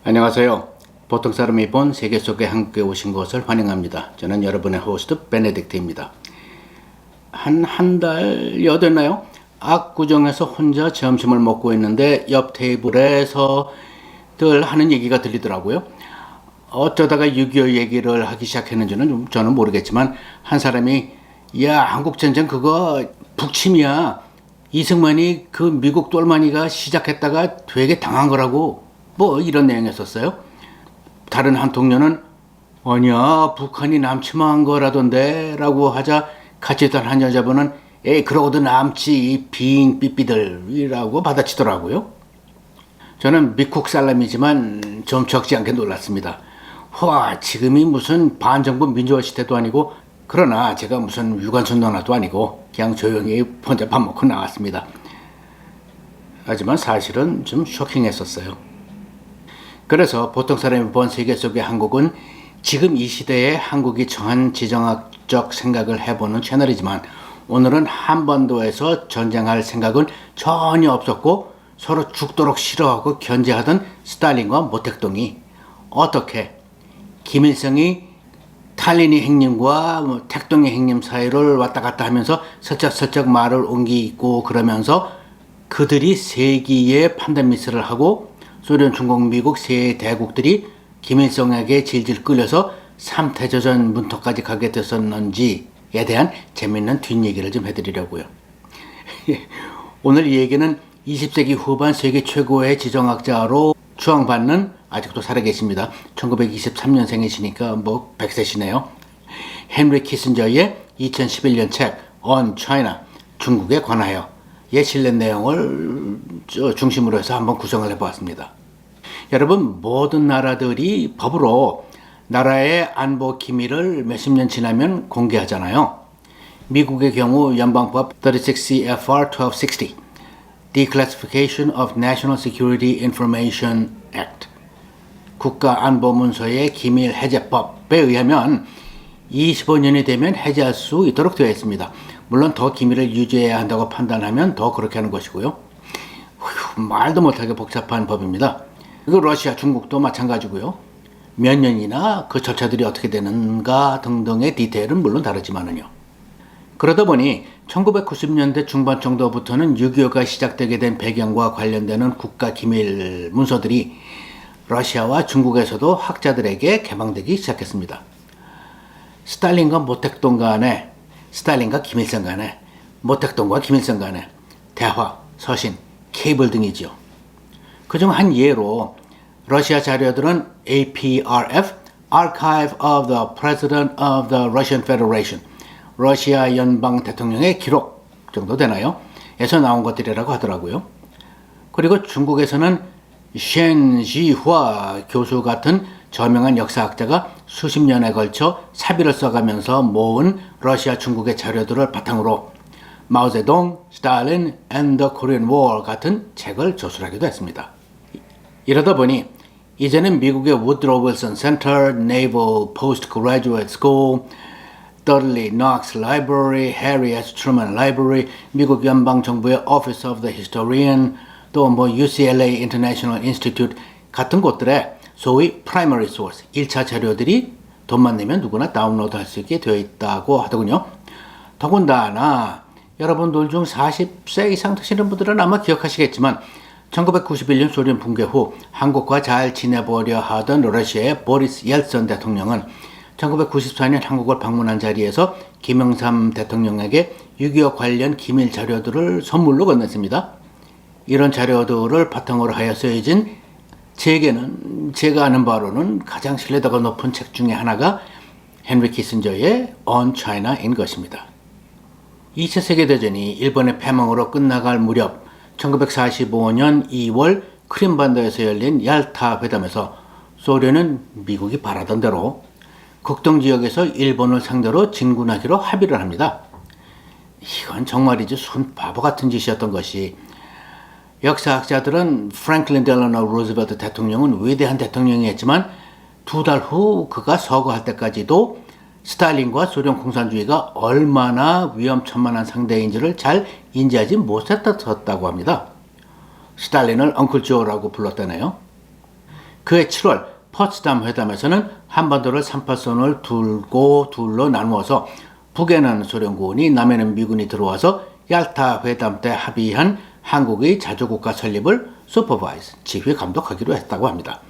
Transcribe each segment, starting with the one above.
안녕하세요. 보통 사람이 본 세계 속의 한국에 오신 것을 환영합니다. 저는 여러분의 호스트 베네딕트입니다. 한 달여 됐나요? 압구정에서 혼자 점심을 먹고 있는데 옆 테이블에서 늘 하는 얘기가 들리더라고요. 어쩌다가 6.25 얘기를 하기 시작했는지는 저는 모르겠지만 한 사람이 야, 한국전쟁 그거 북침이야. 이승만이 그 미국 똘마니가 시작했다가 되게 당한 거라고 뭐 이런 내용이었었어요. 다른 한 동료는 아니야 북한이 남침한 거라던데 라고 하자 같이 있던 한 여자분은 에이 그러고도 남지 이 빙 삐삐들이라고 받아치더라고요. 저는 미국 사람이지만 좀 적지 않게 놀랐습니다. 와 지금이 무슨 반정부 민주화 시대도 아니고 그러나 제가 무슨 유관순 너나도 아니고 그냥 조용히 혼자 밥 먹고 나왔습니다. 하지만 사실은 좀 쇼킹했었어요. 그래서 보통 사람이 본 세계 속의 한국은 지금 이 시대에 한국이 정한 지정학적 생각을 해보는 채널이지만 오늘은 한반도에서 전쟁할 생각은 전혀 없었고 서로 죽도록 싫어하고 견제하던 스탈린과 모택동이 어떻게 김일성이 탈린이 행님과 택동이 행님 사이를 왔다 갔다 하면서 슬쩍슬쩍 말을 옮기고 그러면서 그들이 세기의 판단 미스를 하고 소련, 중국, 미국 세 대국들이 김일성에게 질질 끌려서 3태조전 문턱까지 가게 됐었는지에 대한 재밌는 뒷얘기를 좀 해드리려고요. 오늘 이 얘기는 20세기 후반 세계 최고의 지정학자로 추앙받는 아직도 살아계십니다. 1923년생이시니까 뭐 100세시네요. 헨리 키신저의 2011년 책 On China, 중국에 관하여 의 실내 내용을 중심으로 해서 한번 구성을 해보았습니다. 여러분 모든 나라들이 법으로 나라의 안보 기밀을 몇십 년 지나면 공개하잖아요. 미국의 경우 연방법 36 CFR 1260 Declassification of National Security Information Act 국가안보문서의 기밀 해제법에 의하면 25년이 되면 해제할 수 있도록 되어 있습니다. 물론 더 기밀을 유지해야 한다고 판단하면 더 그렇게 하는 것이고요. 말도 못하게 복잡한 법입니다. 그리고 러시아, 중국도 마찬가지고요. 몇 년이나 그 절차들이 어떻게 되는가 등등의 디테일은 물론 다르지만은요. 그러다 보니 1990년대 중반 정도부터는 6.25가 시작되게 된 배경과 관련되는 국가 기밀 문서들이 러시아와 중국에서도 학자들에게 개방되기 시작했습니다. 스탈린과 모택동 간에 스탈린과 김일성 간에 모택동과 김일성 간에 대화, 서신, 케이블 등이지요. 그중 한 예로 러시아 자료들은 APRF, Archive of the President of the Russian Federation, 러시아 연방 대통령의 기록 정도 되나요? 에서 나온 것들이라고 하더라고요. 그리고 중국에서는 셴 지화 교수 같은 저명한 역사학자가 수십 년에 걸쳐 사비를 써가면서 모은 러시아 중국의 자료들을 바탕으로 마오제동, 스탈린 and the Korean War 같은 책을 저술하기도 했습니다. 이러다 보니 이제는 미국의 Woodrow Wilson Center, Naval Postgraduate School, Dudley Knox Library, Harry S. Truman Library, 미국 연방정부의 Office of the Historian, 또 UCLA International Institute 같은 곳들에 소위 primary source, 1차 자료들이 돈만 내면 누구나 다운로드 할 수 있게 되어 있다고 하더군요. 더군다나 여러분들 중 40세 이상 되시는 분들은 아마 기억하시겠지만 1991년 소련 붕괴 후 한국과 잘 지내보려 하던 러시아의 보리스 옐슨 대통령은 1994년 한국을 방문한 자리에서 김영삼 대통령에게 6.25 관련 기밀 자료들을 선물로 건넸습니다. 이런 자료들을 바탕으로 하여 쓰여진 제가 아는 바로는 가장 신뢰도가 높은 책 중에 하나가 헨리 키신저의 On China인 것입니다. 2차 세계대전이 일본의 패망으로 끝나갈 무렵 1945년 2월 크림반도에서 열린 얄타 회담에서 소련은 미국이 바라던 대로 극동지역에서 일본을 상대로 진군하기로 합의를 합니다. 이건 정말이지 순 바보 같은 짓이었던 것이 역사학자들은 프랭클린 델라노 루즈벨트 대통령은 위대한 대통령이었지만 2달 후 그가 서거할 때까지도 스탈린과 소련 공산주의가 얼마나 위험천만한 상대인지를 잘 인지하지 못했다고 합니다. 스탈린을 엉클 조라고 불렀다네요. 그해 7월 포츠담 회담에서는 한반도를 38선을 둘로 나누어서 북에는 소련군이 남에는 미군이 들어와서 얄타 회담 때 합의한 한국의 자주국가 설립을 슈퍼바이즈, 지휘 감독하기로 했다고 합니다.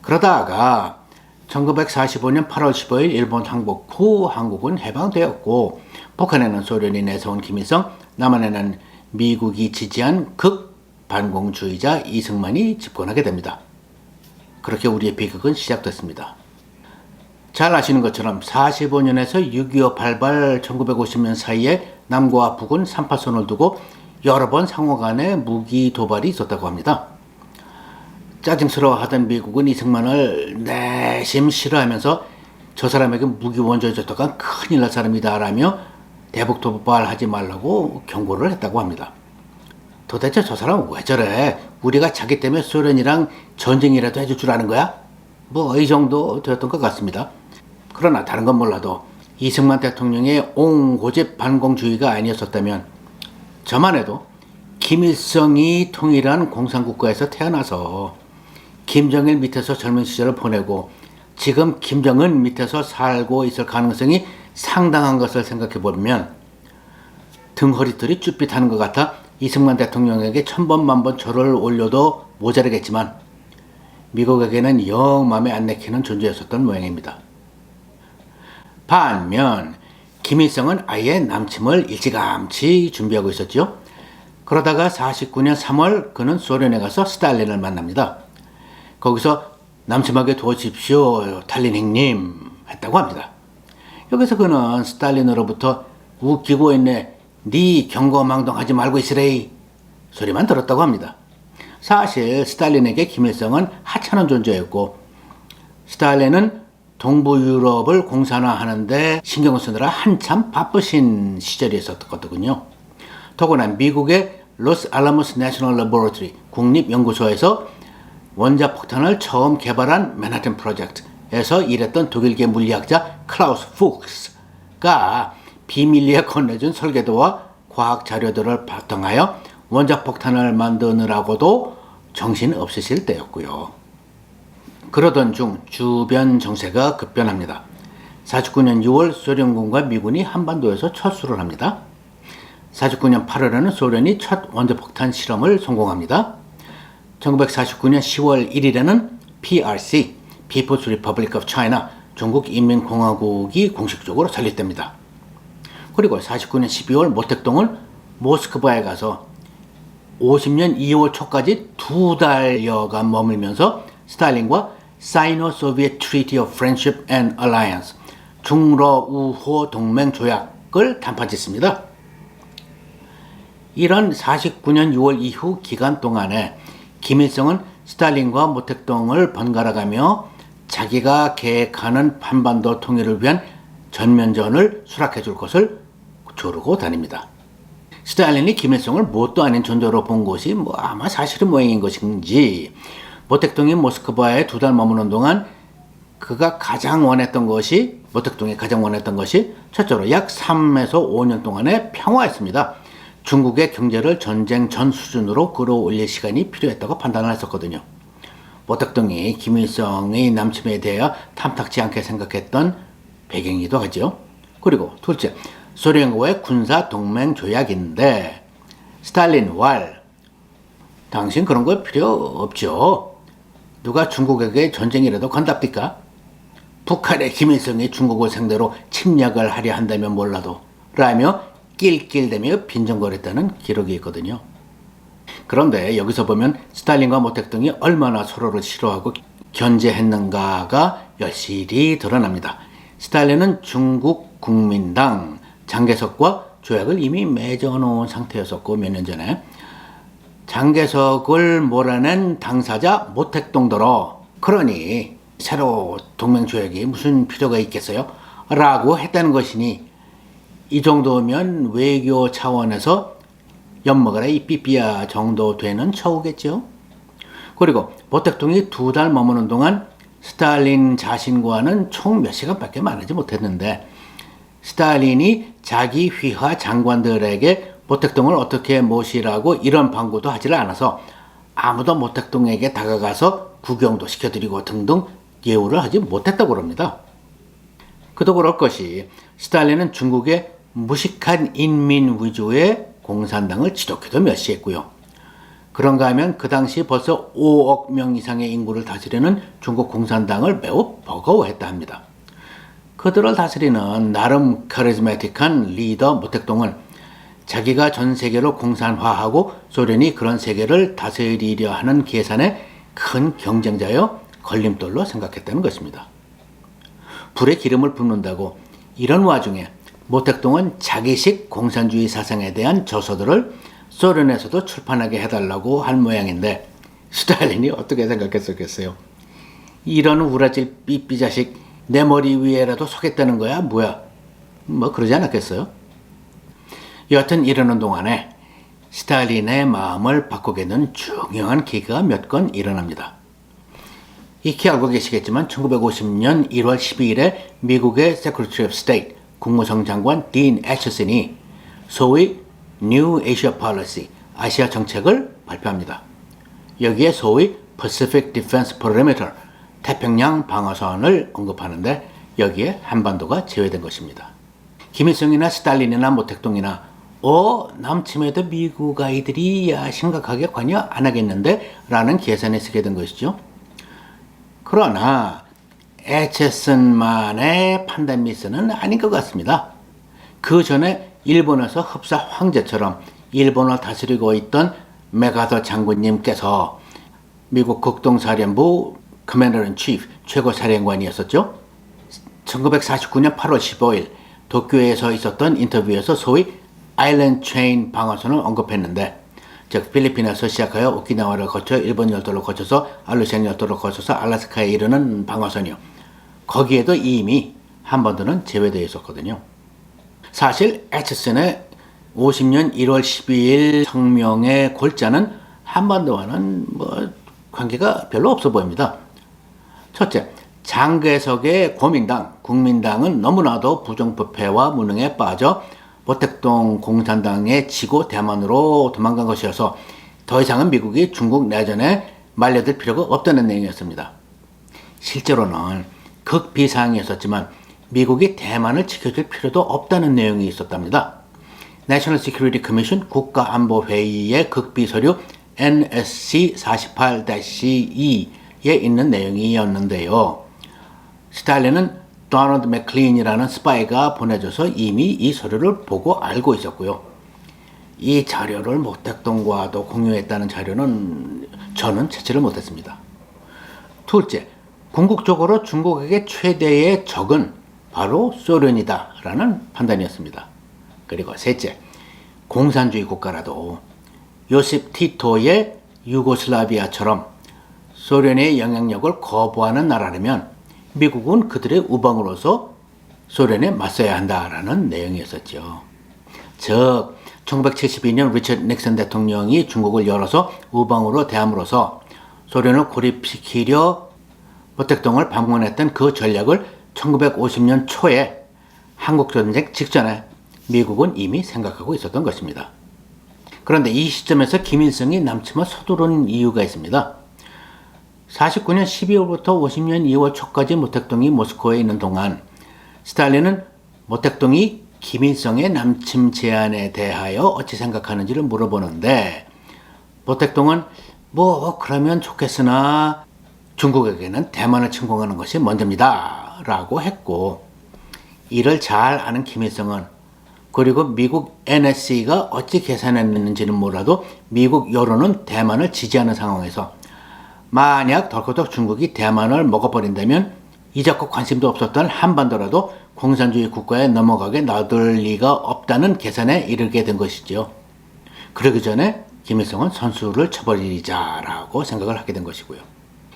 그러다가 1945년 8월 15일 일본 항복 후 한국은 해방되었고 북한에는 소련이 내세운 김일성, 남한에는 미국이 지지한 극반공주의자 이승만이 집권하게 됩니다. 그렇게 우리의 비극은 시작됐습니다. 잘 아시는 것처럼 45년에서 6.25 발발 1950년 사이에 남과 북은 38선을 두고 여러 번 상호 간에 무기 도발이 있었다고 합니다. 짜증스러워하던 미국은 이승만을 내심 싫어하면서 저 사람에게 무기 원조해줬다가 큰일 날 사람이다 라며 대북 도발하지 말라고 경고를 했다고 합니다. 도대체 저 사람은 왜 저래? 우리가 자기 때문에 소련이랑 전쟁이라도 해줄 줄 아는 거야? 뭐 이 정도 되었던 것 같습니다. 그러나 다른 건 몰라도 이승만 대통령의 옹고집 반공주의가 아니었었다면 저만 해도 김일성이 통일한 공산국가에서 태어나서 김정일 밑에서 젊은 시절을 보내고 지금 김정은 밑에서 살고 있을 가능성이 상당한 것을 생각해 보면 등허리털이 쭈삣하는 것 같아 이승만 대통령에게 1000번 만번 절을 올려도 모자르겠지만 미국에게는 영 맘에 안 내키는 존재였었던 모양입니다. 반면 김일성은 아예 남침을 일찌감치 준비하고 있었죠. 그러다가 49년 3월 그는 소련에 가서 스탈린을 만납니다. 거기서 남침하게 도와주십시오 탈린 형님 했다고 합니다. 여기서 그는 스탈린으로부터 웃기고 있네 네 경거망동하지 말고 있으래 소리만 들었다고 합니다. 사실 스탈린에게 김일성은 하찮은 존재였고 스탈린은 동부 유럽을 공산화하는데 신경을 쓰느라 한참 바쁘신 시절이 있었거든요. 더구나 미국의 로스 알라모스 내셔널 레보레토리 국립연구소에서 원자폭탄을 처음 개발한 맨하튼 프로젝트에서 일했던 독일계 물리학자 클라우스 푹스가 비밀리에 건네준 설계도와 과학 자료들을 바탕하여 원자폭탄을 만드느라고도 정신 없으실 때였고요. 그러던 중 주변 정세가 급변합니다. 49년 6월 소련군과 미군이 한반도에서 철수를 합니다. 49년 8월에는 소련이 첫 원자폭탄 실험을 성공합니다. 1949년 10월 1일에는 PRC, People's Republic of China, 중국인민공화국이 공식적으로 설립됩니다. 그리고 49년 12월 모택동은 모스크바에 가서 50년 2월 초까지 2달여간 머물면서 스탈린과 Sino-Soviet Treaty of Friendship and Alliance, 중러우호 동맹 조약을 단판짓습니다. 이런 49년 6월 이후 기간 동안에 김일성은 스탈린과 모택동을 번갈아가며 자기가 계획하는 한반도 통일을 위한 전면전을 수락해 줄 것을 조르고 다닙니다. 스탈린이 김일성을 뭣도 아닌 존재로 본 것이 아마 사실은 모양인 것인지 모택동이 모스크바에 2달 머무는 동안 그가 가장 원했던 것이 모택동이 가장 원했던 것이 첫째로 약 3에서 5년 동안의 평화였습니다. 중국의 경제를 전쟁 전 수준으로 끌어올릴 시간이 필요했다고 판단을 했었거든요. 모택동이 김일성의 남침에 대해 탐탁지 않게 생각했던 배경이기도 하죠. 그리고 둘째, 소련과의 군사 동맹 조약인데 스탈린 왈 당신 그런 거 필요 없죠. 누가 중국에게 전쟁이라도 건답니까? 북한의 김일성이 중국을 상대로 침략을 하려 한다면 몰라도 라며 낄낄대며 빈정거렸다는 기록이 있거든요. 그런데 여기서 보면 스탈린과 모택동이 얼마나 서로를 싫어하고 견제했는가가 여실히 드러납니다. 스탈린은 중국 국민당 장개석과 조약을 이미 맺어놓은 상태였었고 몇 년 전에 장개석을 몰아낸 당사자 모택동더러 그러니 새로 동맹조약이 무슨 필요가 있겠어요? 라고 했다는 것이니 이 정도면 외교 차원에서 엿먹어라 이 삐삐야 정도 되는 처우겠죠. 그리고 모택동이 2달 머무는 동안 스탈린 자신과는 총 몇 시간밖에 만나지 못했는데 스탈린이 자기 휘하 장관들에게 모택동을 어떻게 모시라고 이런 방구도 하지를 않아서 아무도 모택동에게 다가가서 구경도 시켜드리고 등등 예우를 하지 못했다고 합니다. 그도 그럴 것이 스탈린은 중국의 무식한 인민 위주의 공산당을 지독히도 멸시했고요. 그런가 하면 그 당시 벌써 5억 명 이상의 인구를 다스리는 중국 공산당을 매우 버거워했다 합니다. 그들을 다스리는 나름 카리스마틱한 리더 모택동은 자기가 전 세계를 공산화하고 소련이 그런 세계를 다스리려 하는 계산의 큰 경쟁자여 걸림돌로 생각했다는 것입니다. 불에 기름을 붓는다고 이런 와중에 모택동은 자기식 공산주의 사상에 대한 저서들을 소련에서도 출판하게 해달라고 할 모양인데 스탈린이 어떻게 생각했었겠어요? 이런 우라질 삐삐 자식 내 머리 위에라도 서겠다는 거야? 뭐야? 뭐 그러지 않았겠어요? 여하튼 이러는 동안에 스탈린의 마음을 바꾸게 된 중요한 계기가 몇 건 일어납니다. 익히 알고 계시겠지만 1950년 1월 12일에 미국의 Secretary of State 국무성 장관 딘 애처슨이 소위 New Asia Policy 아시아 정책을 발표합니다. 여기에 소위 Pacific Defense Perimeter 태평양 방어선을 언급하는데 여기에 한반도가 제외된 것입니다. 김일성이나 스탈린이나 모택동이나 남침에도 미국 아이들이 심각하게 관여 안 하겠는데? 라는 계산에 쓰게 된 것이죠. 그러나 애처슨만의 판단 미스는 아닌 것 같습니다. 그 전에 일본에서 흡사 황제처럼 일본을 다스리고 있던 맥아더 장군님께서 미국 국동사령부 커맨더-인-치프 최고사령관이었었죠. 1949년 8월 15일 도쿄에서 있었던 인터뷰에서 소위 아일랜드 체인 방어선을 언급했는데 즉 필리핀에서 시작하여 오키나와를 거쳐 일본 열도를 거쳐서 알루시안 열도를 거쳐서 알래스카에 이르는 방어선이요. 거기에도 이미 한반도는 제외되어 있었거든요. 사실 애처슨의 50년 1월 12일 성명의 골자는 한반도와는 관계가 별로 없어 보입니다. 첫째, 장개석의 고민당, 국민당은 너무나도 부정부패와 무능에 빠져 모택동 공산당에 지고 대만으로 도망간 것이어서 더 이상은 미국이 중국 내전에 말려들 필요가 없다는 내용이었습니다. 실제로는 극비상이었었지만 미국이 대만을 지켜줄 필요도 없다는 내용이 있었답니다. National Security Commission 국가안보회의의 극비서류 NSC 48-2에 있는 내용이었는데요. 스탈린은 도널드 맥클린이라는 스파이가 보내줘서 이미 이 서류를 보고 알고 있었고요. 이 자료를 모택동과도 공유했다는 자료는 저는 채취를 못했습니다. 둘째, 궁극적으로 중국에게 최대의 적은 바로 소련이다라는 판단이었습니다. 그리고 셋째, 공산주의 국가라도 요셉 티토의 유고슬라비아처럼 소련의 영향력을 거부하는 나라라면 미국은 그들의 우방으로서 소련에 맞서야 한다라는 내용이었었죠. 즉 1972년 리처드 닉슨 대통령이 중국을 열어서 우방으로 대함으로써 소련을 고립시키려 모택동을 방문했던 그 전략을 1950년 초에 한국전쟁 직전에 미국은 이미 생각하고 있었던 것입니다. 그런데 이 시점에서 김일성이 남침을 서두르는 이유가 있습니다. 49년 12월부터 50년 2월 초까지 모택동이 모스크바에 있는 동안 스탈린은 모택동이 김일성의 남침 제안에 대하여 어찌 생각하는지를 물어보는데 모택동은 그러면 좋겠으나 중국에게는 대만을 침공하는 것이 먼저입니다 라고 했고 이를 잘 아는 김일성은 그리고 미국 NSC가 어찌 계산했는지는 몰라도 미국 여론은 대만을 지지하는 상황에서 만약 덜커덕 중국이 대만을 먹어버린다면 이제껏 관심도 없었던 한반도라도 공산주의 국가에 넘어가게 놔둘 리가 없다는 계산에 이르게 된 것이죠. 그러기 전에 김일성은 선수를 쳐버리자라고 생각을 하게 된 것이고요.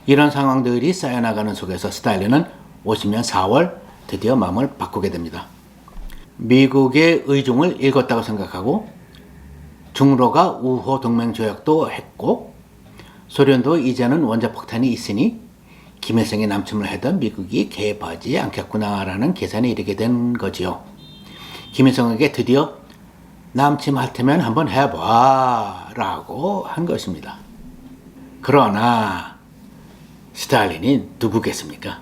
이런 상황들이 쌓여나가는 속에서 스탈린은 50년 4월 드디어 마음을 바꾸게 됩니다. 미국의 의중을 읽었다고 생각하고 중로가 우호 동맹 조약도 했고 소련도 이제는 원자폭탄이 있으니 김일성이 남침을 하던 미국이 개입하지 않겠구나라는 계산에 이르게 된 거지요. 김일성에게 드디어 남침할 테면 한번 해봐 라고 한 것입니다. 그러나 스탈린이 누구겠습니까?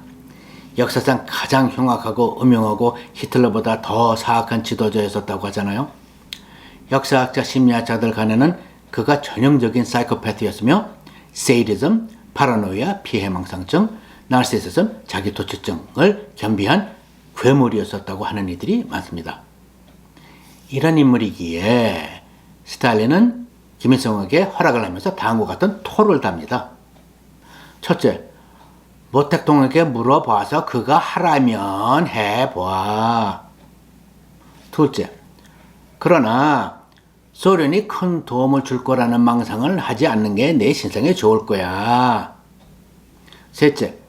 역사상 가장 흉악하고 음흉하고 히틀러보다 더 사악한 지도자였었다고 하잖아요. 역사학자 심리학자들 간에는 그가 전형적인 사이코패스였으며 세이디즘, 파라노이아, 피해망상증, 나르시시즘, 자기도취증을 겸비한 괴물이었었다고 하는 이들이 많습니다. 이런 인물이기에 스탈린은 김일성에게 허락을 하면서 다음과 같은 토를 답니다. 첫째, 모택동에게 물어봐서 그가 하라면 해봐. 둘째, 그러나 소련이 큰 도움을 줄 거라는 망상을 하지 않는 게 내 신상에 좋을 거야. 셋째,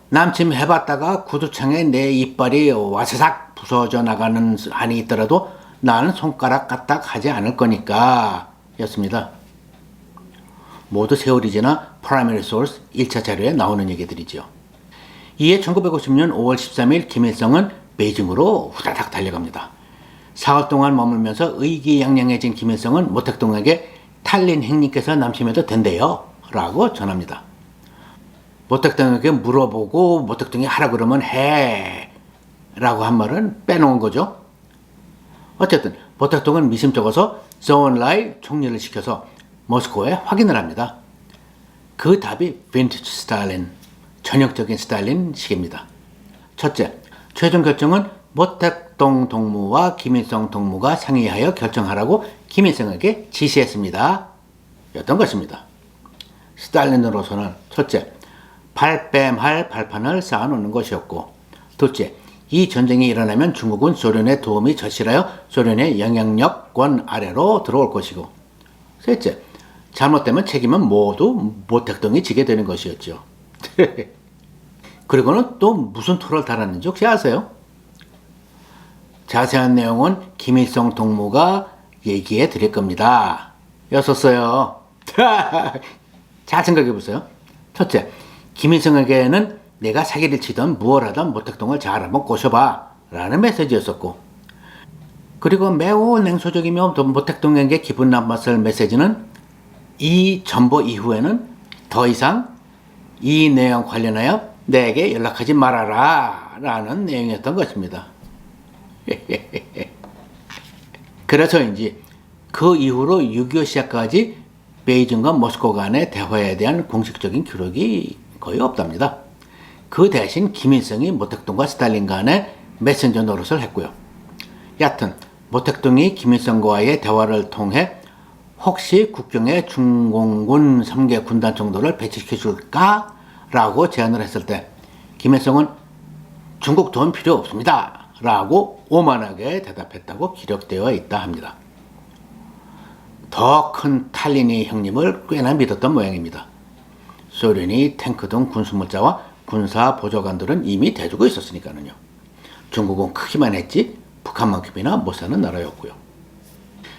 남침 해봤다가 구두창에 내 이빨이 와사삭 부서져 나가는 한이 있더라도 나는 손가락 까딱 하지 않을 거니까 였습니다. 모두 세월이 지나 Primary Source 1차 자료에 나오는 얘기들이죠. 이에 1950년 5월 13일 김일성은 베이징으로 후다닥 달려갑니다. 사흘 동안 머물면서 의기양양해진 김일성은 모택동에게 탈린 형님께서 남침해도 된대요 라고 전합니다. 모택동에게 물어보고 모택동이 하라 그러면 해 라고 한 말은 빼놓은 거죠. 어쨌든 모택동은 미심쩍어서 조은라이 총리를 시켜서 모스크바에 확인을 합니다. 그 답이 빈티지 스탈린, 전형적인 스탈린식입니다. 첫째, 최종 결정은 모택동 동무와 김일성 동무가 상의하여 결정하라고 김일성에게 지시했습니다. 였던 것입니다. 스탈린으로서는 첫째, 발뺌할 발판을 쌓아놓는 것이었고, 둘째, 이 전쟁이 일어나면 중국은 소련의 도움이 절실하여 소련의 영향력권 아래로 들어올 것이고, 셋째, 잘못되면 책임은 모두 모택동이 지게 되는 것이었죠. 그리고는 또 무슨 토를 달았는지 혹시 아세요? 자세한 내용은 김일성 동무가 얘기해 드릴 겁니다. 였었어요. 잘 생각해 보세요. 첫째, 김일성에게는 내가 사기를 치던 무얼하던 모택동을 잘 한번 꼬셔봐 라는 메시지였었고, 그리고 매우 냉소적이며 모택동에게 기분 나빴을 메시지는 이 전보 이후에는 더 이상 이 내용 관련하여 내게 연락하지 말아라 라는 내용이었던 것입니다. 그래서인지 그 이후로 6.25 시작까지 베이징과 모스크바 간의 대화에 대한 공식적인 기록이 거의 없답니다. 그 대신 김일성이 모택동과 스탈린 간의 메신저 노릇을 했고요. 여하튼 모택동이 김일성과의 대화를 통해 혹시 국경에 중공군 3개 군단 정도를 배치시켜 줄까? 라고 제안을 했을 때 김일성은 중국 돈 필요 없습니다 라고 오만하게 대답했다고 기록되어 있다 합니다. 더 큰 탈린이 형님을 꽤나 믿었던 모양입니다. 소련이 탱크 등 군수물자와 군사 보조관들은 이미 대주고 있었으니까는요. 중국은 크기만 했지 북한만큼이나 못 사는 나라였고요.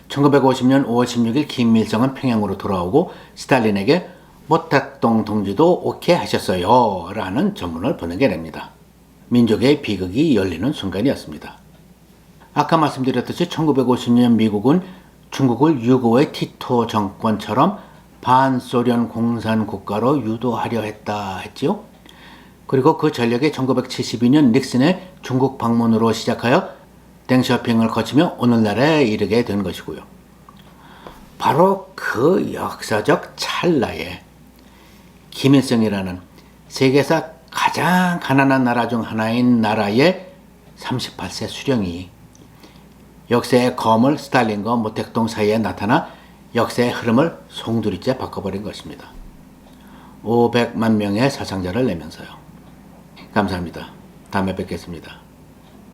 1950년 5월 16일 김일성은 평양으로 돌아오고 스탈린에게 모택동 동지도 오케이 하셨어요 라는 전문을 보내게 됩니다. 민족의 비극이 열리는 순간이었습니다. 아까 말씀드렸듯이 1950년 미국은 중국을 6.25의 티토 정권처럼 반소련 공산 국가로 유도하려 했지요. 그리고 그 전략이 1972년 닉슨의 중국 방문으로 시작하여 땡쇼핑을 거치며 오늘날에 이르게 된 것이고요. 바로 그 역사적 찰나에 김일성이라는 세계에서 가장 가난한 나라 중 하나인 나라의 38세 수령이 역사의 검을 스탈린과 모택동 사이에 나타나 역사의 흐름을 송두리째 바꿔버린 것입니다. 500만 명의 사상자를 내면서요. 감사합니다. 다음에 뵙겠습니다.